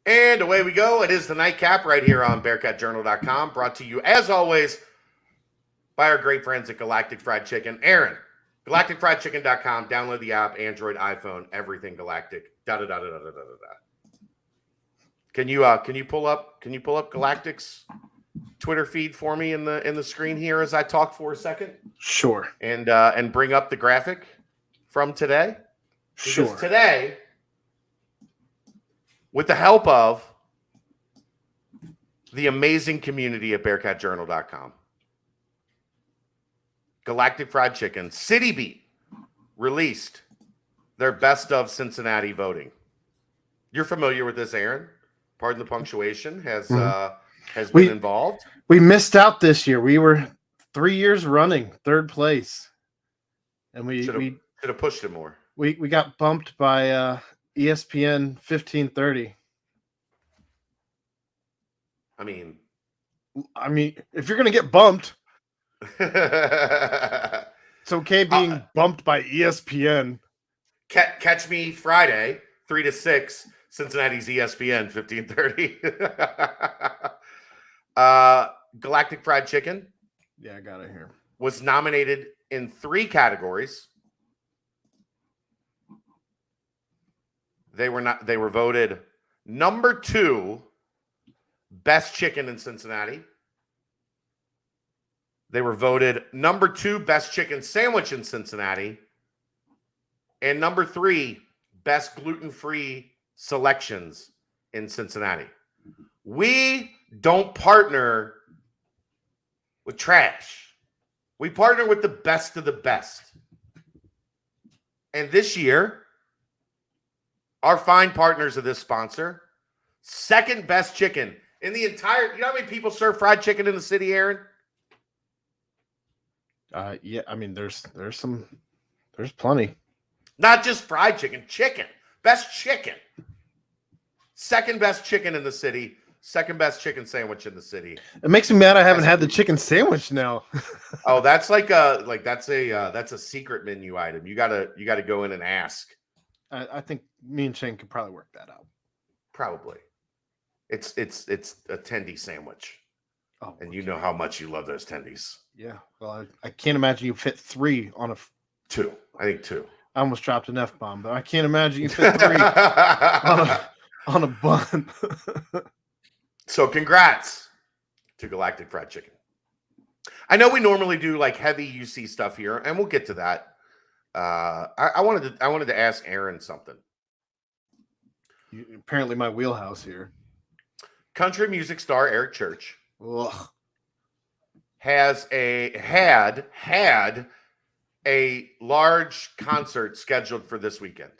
And away we go. It is the nightcap right here on BearcatJournal.com, brought to you, as always, by our great friends at Galactic Fried Chicken. Aaron, GalacticFriedChicken.com. Download the app, Android, iPhone, everything Galactic. Da da da da da da da da. Can you pull up Galactic's Twitter feed for me in the screen here as I talk for a second? Sure. And bring up the graphic from today. Sure. Because today, with the help of the amazing community at BearcatJournal.com, Galactic Fried Chicken, City Beat, released their best of Cincinnati voting. You're familiar with this, Aaron? Pardon the punctuation. Has been involved. We missed out this year. We were 3 years running third place, and we should have pushed it more. We got bumped by ESPN 1530. I mean, if you're gonna get bumped, it's okay being bumped by ESPN. Catch me Friday, 3 to 6, Cincinnati's ESPN 1530. Galactic Fried Chicken. Yeah, I got it here. Was nominated in 3 categories. They were voted number 2 best chicken in Cincinnati. They were voted number 2 best chicken sandwich in Cincinnati. And number 3 best gluten-free selections in Cincinnati. We don't partner with trash. We partner with the best of the best. And this year, our fine partners of this sponsor, second best chicken in the entire. You know how many people serve fried chicken in the city, Aaron? Yeah, there's plenty. Not just fried chicken, chicken. Best chicken. Second best chicken in the city. Second best chicken sandwich in the city. It makes me mad I haven't had the chicken sandwich now. Oh, that's that's a secret menu item. You gotta go in and ask. I think me and Shane could probably work that out. Probably. It's a tendy sandwich. Oh, and you know how much you love those tendies. Yeah. Well, I can't imagine you fit 3 on 2. I think 2. I almost dropped an F-bomb, but I can't imagine you fit 3 on a bun. So congrats to Galactic Fried Chicken. I know we normally do like heavy UC stuff here, and we'll get to that. I wanted to ask Aaron something. Apparently my wheelhouse here. Country music star Eric Church had a large concert scheduled for this weekend.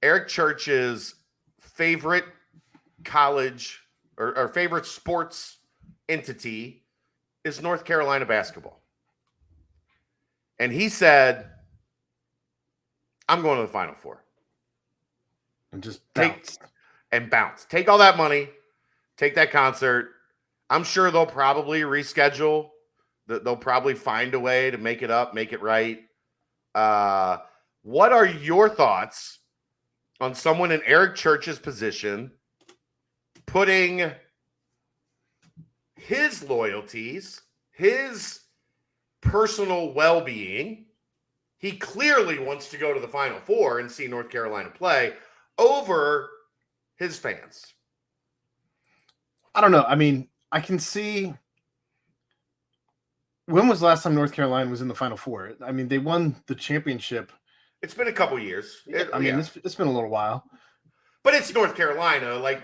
Eric Church's favorite college or favorite sports entity is North Carolina basketball. And he said, I'm going to the Final Four. And just bounce. Take all that money. Take that concert. I'm sure they'll probably reschedule. They'll probably find a way to make it up, make it right. What are your thoughts on someone in Eric Church's position putting his loyalties, his personal well-being, he clearly wants to go to the Final Four and see North Carolina play, over his fans? I don't know. I can see. When was the last time North Carolina was in the Final Four? They won the championship. It's been a couple years. It's been a little while. But it's North Carolina. Like,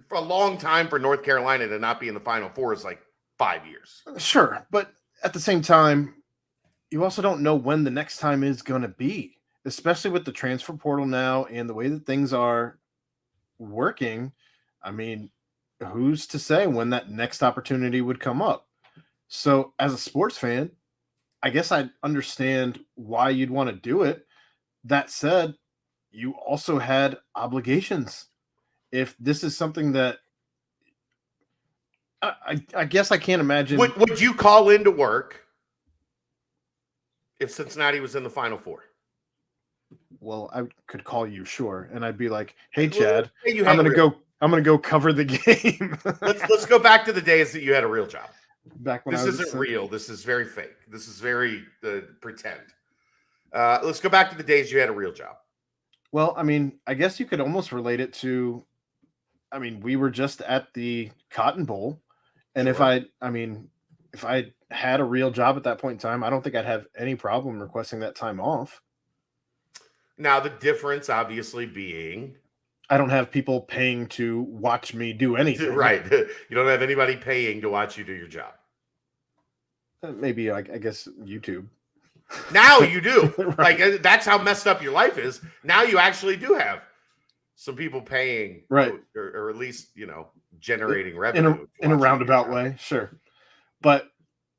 for a long time for North Carolina to not be in the Final Four is like 5 years. Sure, but at the same time, you also don't know when the next time is going to be, especially with the transfer portal now and the way that things are working. Who's to say when that next opportunity would come up? So as a sports fan, I guess I understand why you'd want to do it. That said, you also had obligations. If this is something that I guess I can't imagine. Would you call into work if Cincinnati was in the Final Four? Well, I could call you, sure, and I'd be like, "Hey, Chad, You I'm had a gonna real, go. I'm gonna go cover the game." let's go back to the days that you had a real job. Back when This I was isn't real. This is very fake. This is very pretend. Let's go back to the days you had a real job. well, I mean, I guess you could almost relate it to. I mean, we were just at the Cotton Bowl, and Sure. if I had a real job at that point in time, I don't think I'd have any problem requesting that time off. Now the difference, obviously, being I don't have people paying to watch me do anything. right. You don't have anybody paying to watch you do your job. Maybe I guess YouTube. Now you do. Right. Like that's how messed up your life is. Now you actually do have some people paying, Right, or at least generating revenue in a roundabout way, sure. But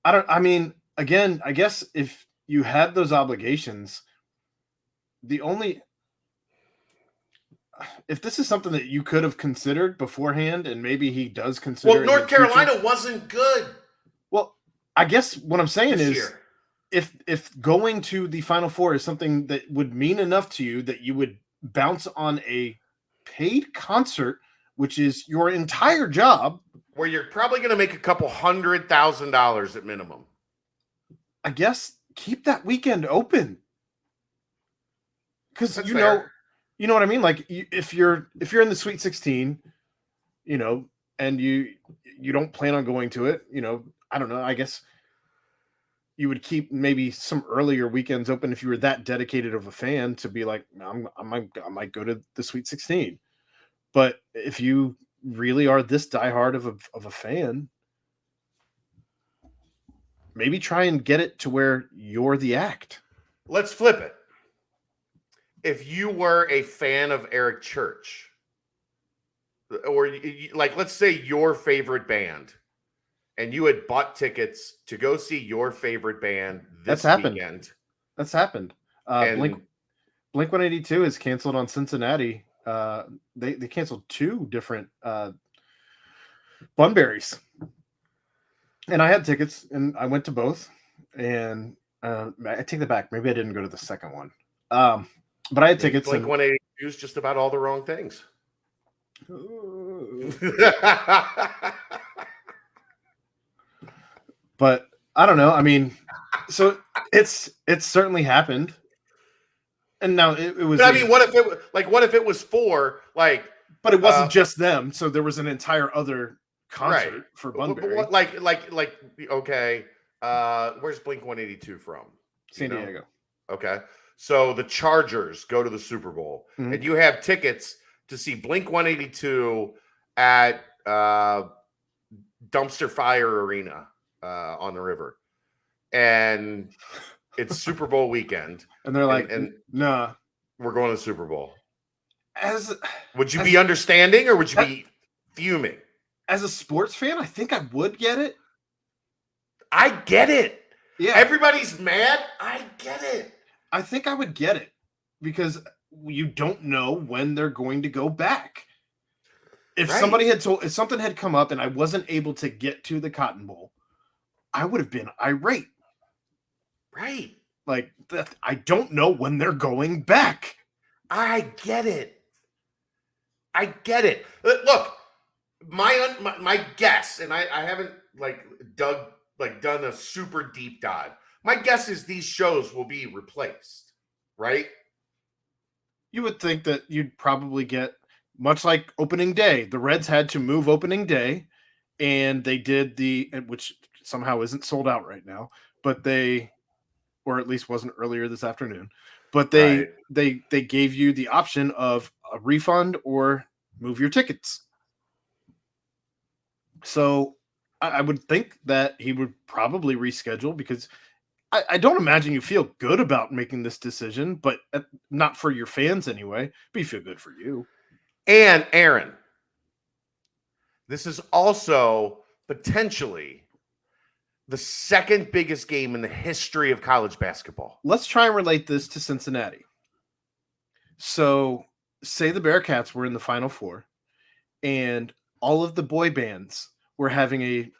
I don't. I mean, again, I guess if you had those obligations, the only if this is something that you could have considered beforehand, and maybe he does consider. Well, North Carolina wasn't good. Well, I guess what I'm saying this is, year. if going to the Final Four is something that would mean enough to you that you would bounce on a paid concert, which is your entire job, where you're probably going to make a couple $100,000 at minimum. I guess keep that weekend open. Because you fair. know what I mean. Like if you're in the Sweet 16, and you don't plan on going to it, I don't know. I guess you would keep maybe some earlier weekends open if you were that dedicated of a fan to be like, I might go to the Sweet 16. But if you really are this diehard of a fan, maybe try and get it to where you're the act. Let's flip it. If you were a fan of Eric Church, or like, let's say your favorite band, and you had bought tickets to go see your favorite band this weekend. That's happened. Blink 182 is canceled on Cincinnati. They canceled 2 different Bunburys. And I had tickets, and I went to both. And I take that back. Maybe I didn't go to the second one. But I had tickets. Blink 182 is just about all the wrong things. But I don't know. I mean, so it's certainly happened. And now it was. But I mean, what if it was for like? But it wasn't just them. So there was an entire other concert for Bunbury. Okay. Where's Blink 182 from? San Diego. Okay. So the Chargers go to the Super Bowl, and you have tickets to see Blink 182 at Dumpster Fire Arena on the river, and it's Super Bowl weekend, and they're like, "Nah, we're going to the Super Bowl." Would you be understanding, or would you be fuming? As a sports fan, I think I would get it. I get it. Yeah, everybody's mad. I get it. I think I would get it because you don't know when they're going to go back. If something had come up and I wasn't able to get to the Cotton Bowl, I would have been irate. Right. Like that. I don't know when they're going back. I get it. Look, my guess, and I haven't done a super deep dive. My guess is these shows will be replaced, right? You would think that you'd probably get, much like opening day. The Reds had to move opening day, and they did which somehow isn't sold out right now, but or at least wasn't earlier this afternoon. But they gave you the option of a refund or move your tickets. So I would think that he would probably reschedule because I don't imagine you feel good about making this decision, but not for your fans anyway. But you feel good for you. And Aaron, this is also potentially the second biggest game in the history of college basketball. Let's try and relate this to Cincinnati. So, say the Bearcats were in the Final Four, and all of the boy bands were having a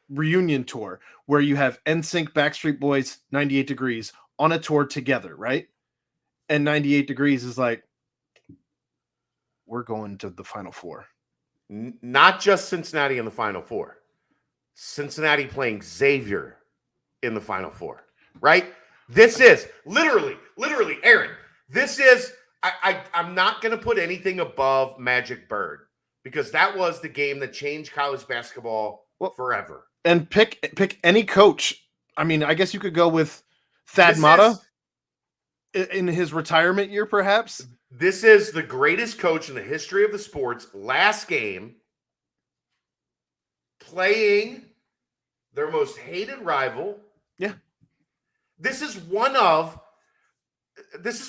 reunion tour where you have NSYNC, Backstreet Boys, 98 Degrees on a tour together, right? And 98 Degrees is like, we're going to the Final Four. Not just Cincinnati in the Final Four. Cincinnati playing Xavier in the Final Four, right? This is literally, Aaron. This is I'm not going to put anything above Magic Bird because that was the game that changed college basketball forever. And pick any coach. I mean, I guess you could go with Thad Matta in his retirement year, perhaps. This is the greatest coach in the history of the sports. Last game, playing their most hated rival. Yeah. This is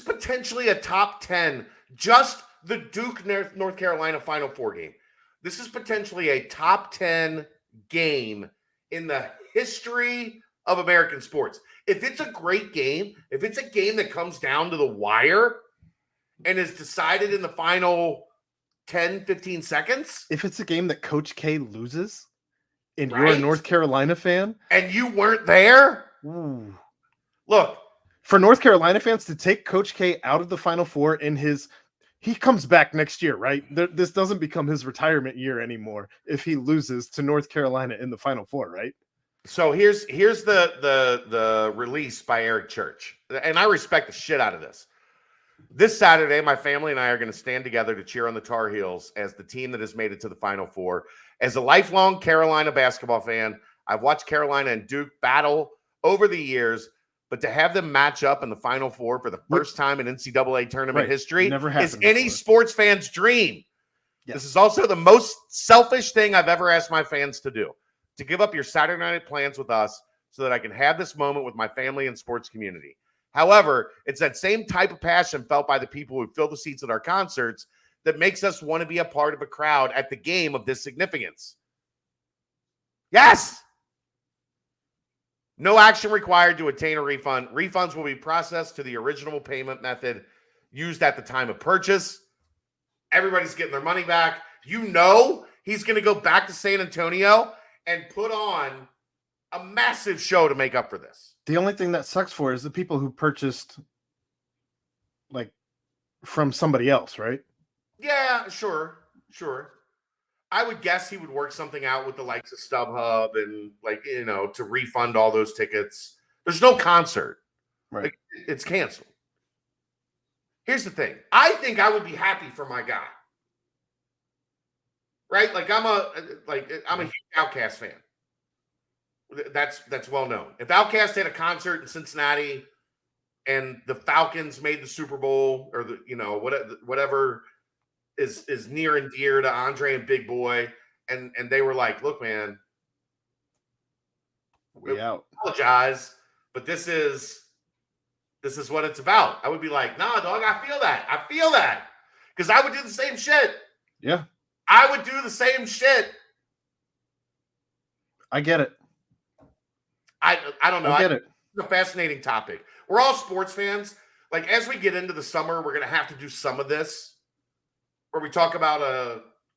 potentially a top 10, just the Duke North Carolina Final Four game. This is potentially a top 10 game in the history of American sports. If it's a great game, if it's a game that comes down to the wire and is decided in the final 10, 15 seconds. If it's a game that Coach K loses and you're a North Carolina fan. And you weren't there. Ooh. Look. For North Carolina fans to take Coach K out of the Final Four he comes back next year, right? This doesn't become his retirement year anymore if he loses to North Carolina in the Final Four, right? So here's the release by Eric Church. And I respect the shit out of this. This Saturday, my family and I are going to stand together to cheer on the Tar Heels as the team that has made it to the Final Four. As a lifelong Carolina basketball fan, I've watched Carolina and Duke battle over the years, but to have them match up in the Final Four for the first time in NCAA tournament history is any sports fan's dream. Yes. This is also the most selfish thing I've ever asked my fans to do, to give up your Saturday night plans with us so that I can have this moment with my family and sports community. However, it's that same type of passion felt by the people who fill the seats at our concerts that makes us want to be a part of a crowd at the game of this significance. Yes! No action required to obtain a refund. Refunds will be processed to the original payment method used at the time of purchase. Everybody's getting their money back. You know he's going to go back to San Antonio and put on a massive show to make up for this. The only thing that sucks for is the people who purchased like from somebody else, right? Yeah, sure. I would guess he would work something out with the likes of StubHub and to refund all those tickets. There's no concert. Right. Like, it's canceled. Here's the thing. I think I would be happy for my guy. Right? Like I'm a huge Outkast fan. That's well known. If Outkast had a concert in Cincinnati and the Falcons made the Super Bowl or whatever is near and dear to Andre and Big Boy, and they were like, "Look, man, we apologize, but this is what it's about." I would be like, "Nah, dog, I feel that," because I would do the same shit. Yeah, I would do the same shit. I get it. I don't know. I get it. It's a fascinating topic. We're all sports fans. Like as we get into the summer, we're gonna have to do some of this, where we talk about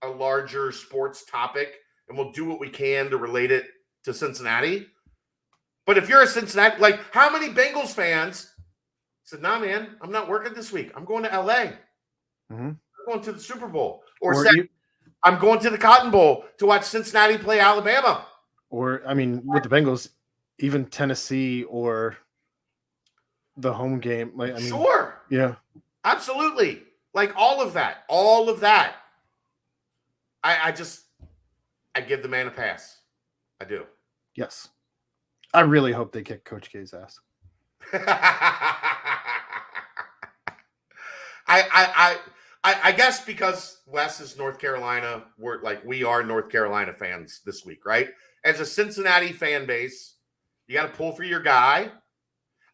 a larger sports topic, and we'll do what we can to relate it to Cincinnati. But if you're a Cincinnati, like how many Bengals fans said, "Nah, man, I'm not working this week. I'm going to LA. Mm-hmm. I'm going to the Super Bowl," or said, "I'm going to the Cotton Bowl to watch Cincinnati play Alabama." Or I mean, with the Bengals, even Tennessee or the home game, sure, yeah, absolutely. Like all of that. I give the man a pass. I do. Yes. I really hope they kick Coach K's ass. I guess because Wes is North Carolina, we are North Carolina fans this week, right? As a Cincinnati fan base, you got to pull for your guy.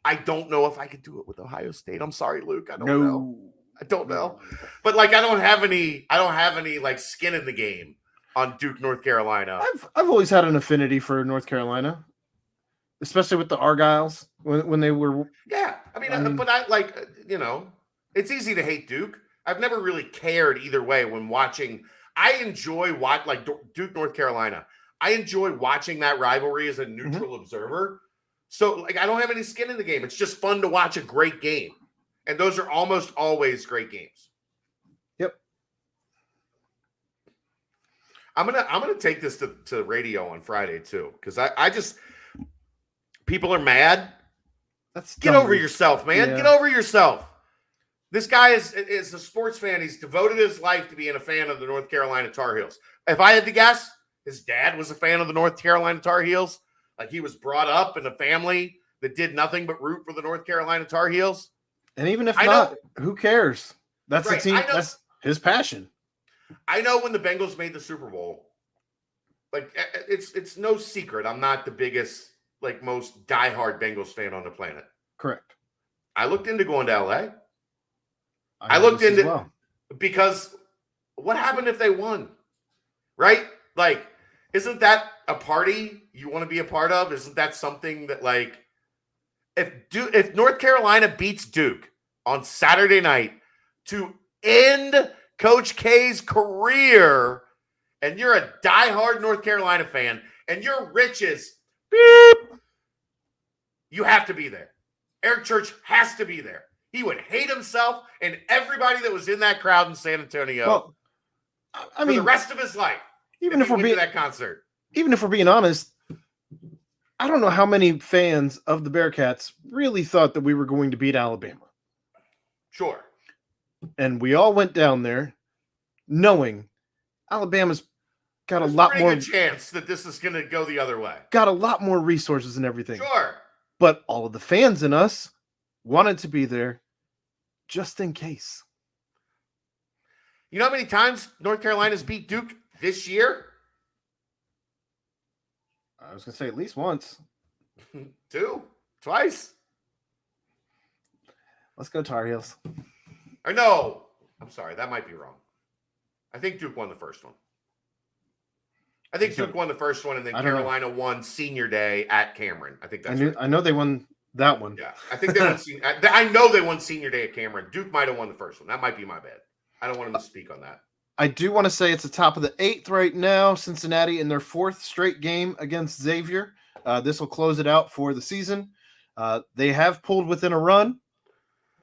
I don't know if I could do it with Ohio State. I'm sorry, Luke. I don't know. But I don't have any like skin in the game on Duke, North Carolina. I've always had an affinity for North Carolina, especially with the Argyles when they were. Yeah, but it's easy to hate Duke. I've never really cared either way when watching. I enjoy Duke, North Carolina. I enjoy watching that rivalry as a neutral observer. So I don't have any skin in the game. It's just fun to watch a great game. And those are almost always great games. Yep. I'm gonna take this to radio on Friday too, because I just people are mad. Get over yourself, man. Yeah. Get over yourself. This guy is a sports fan. He's devoted his life to being a fan of the North Carolina Tar Heels. If I had to guess, his dad was a fan of the North Carolina Tar Heels. Like he was brought up in a family that did nothing but root for the North Carolina Tar Heels. And even if not, who cares? That's Right, the team. That's his passion. I know when the Bengals made the Super Bowl, like it's no secret I'm not the biggest, like most diehard Bengals fan on the planet. Correct. I looked into going to LA. I looked into because what happened if they won? Right? Like, isn't that a party you want to be a part of? Isn't that something that, like, if North Carolina beats Duke on Saturday night to end Coach K's career, and you're a diehard North Carolina fan, and you're rich as beep, you have to be there. Eric Church has to be there. He would hate himself and everybody that was in that crowd in San Antonio. Well, I mean, for the rest of his life. Even if we're being that concert, even if we're being honest, I don't know how many fans of the Bearcats really thought that we were going to beat Alabama. Sure. And we all went down there knowing Alabama's got a lot more chance that this is going to go the other way. Got a lot more resources and everything. Sure. But all of the fans in us wanted to be there just in case. You know how many times North Carolina's beat Duke this year? I was going to say at least once. 2? Twice? Let's go Tar Heels. Or no. I'm sorry. That might be wrong. I think Duke won the first one. I think Duke won the first one, and then Carolina won Senior Day at Cameron. I think that's right. I know they won that one. Yeah, I think they won. I know they won Senior Day at Cameron. Duke might have won the first one. That might be my bad. I don't want to misspeak on that. I do want to say it's the top of the 8th right now. Cincinnati in their 4th straight game against Xavier. This will close it out for the season. They have pulled within a run.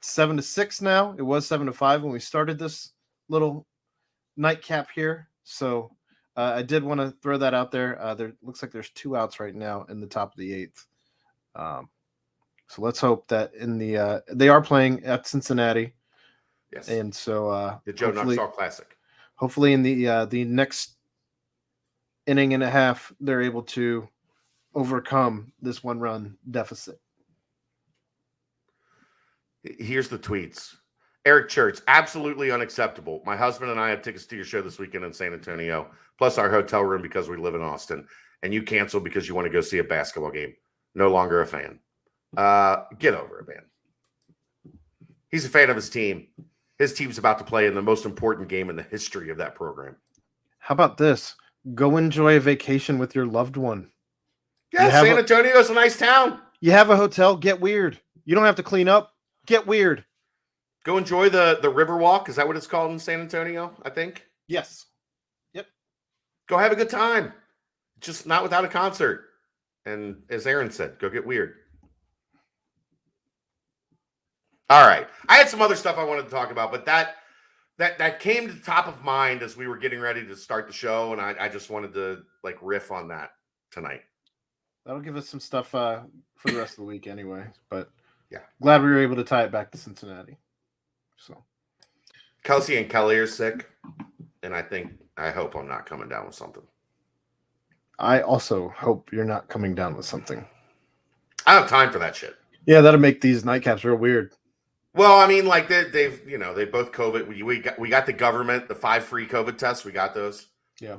7-6 now. It was 7-5 when we started this little nightcap here. So I did want to throw that out there. There looks like there's 2 outs right now in the top of the 8th. So let's hope that in the they are playing at Cincinnati. Yes. And so the Joe Nuxall Classic. Hopefully in the next inning and a half, they're able to overcome this 1-run deficit. Here's the tweets. Eric Church, absolutely unacceptable. My husband and I have tickets to your show this weekend in San Antonio, plus our hotel room because we live in Austin, and you canceled because you want to go see a basketball game. No longer a fan. Get over it, man. He's a fan of his team. His team's about to play in the most important game in the history of that program. How about this? Go enjoy a vacation with your loved one. Yeah, San Antonio's a nice town. You have a hotel, get weird. You don't have to clean up. Get weird. Go enjoy the Riverwalk. Is that what it's called in San Antonio, I think? Yes. Yep. Go have a good time. Just not without a concert. And as Aaron said, go get weird. All right. I had some other stuff I wanted to talk about, but that came to the top of mind as we were getting ready to start the show, and I just wanted to like riff on that tonight. That'll give us some stuff for the rest of the week anyway. But yeah, glad we were able to tie it back to Cincinnati. So Kelsey and Kelly are sick, and I hope I'm not coming down with something. I also hope you're not coming down with something. I don't have time for that shit. Yeah, that'll make these nightcaps real weird. Well, I mean, like they've they both COVID. We got the government, the 5 free COVID tests. We got those. Yeah.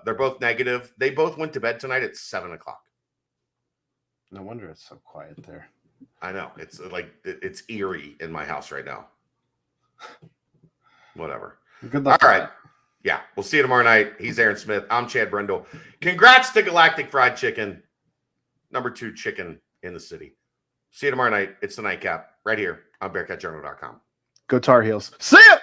They're both negative. They both went to bed tonight at 7:00. No wonder it's so quiet there. I know. It's like it's eerie in my house right now. Whatever. Good luck. All right. Yeah, we'll see you tomorrow night. He's Aaron Smith. I'm Chad Brendel. Congrats to Galactic Fried Chicken, number 2 chicken in the city. See you tomorrow night. It's the nightcap right here on BearcatJournal.com. Go Tar Heels. See ya!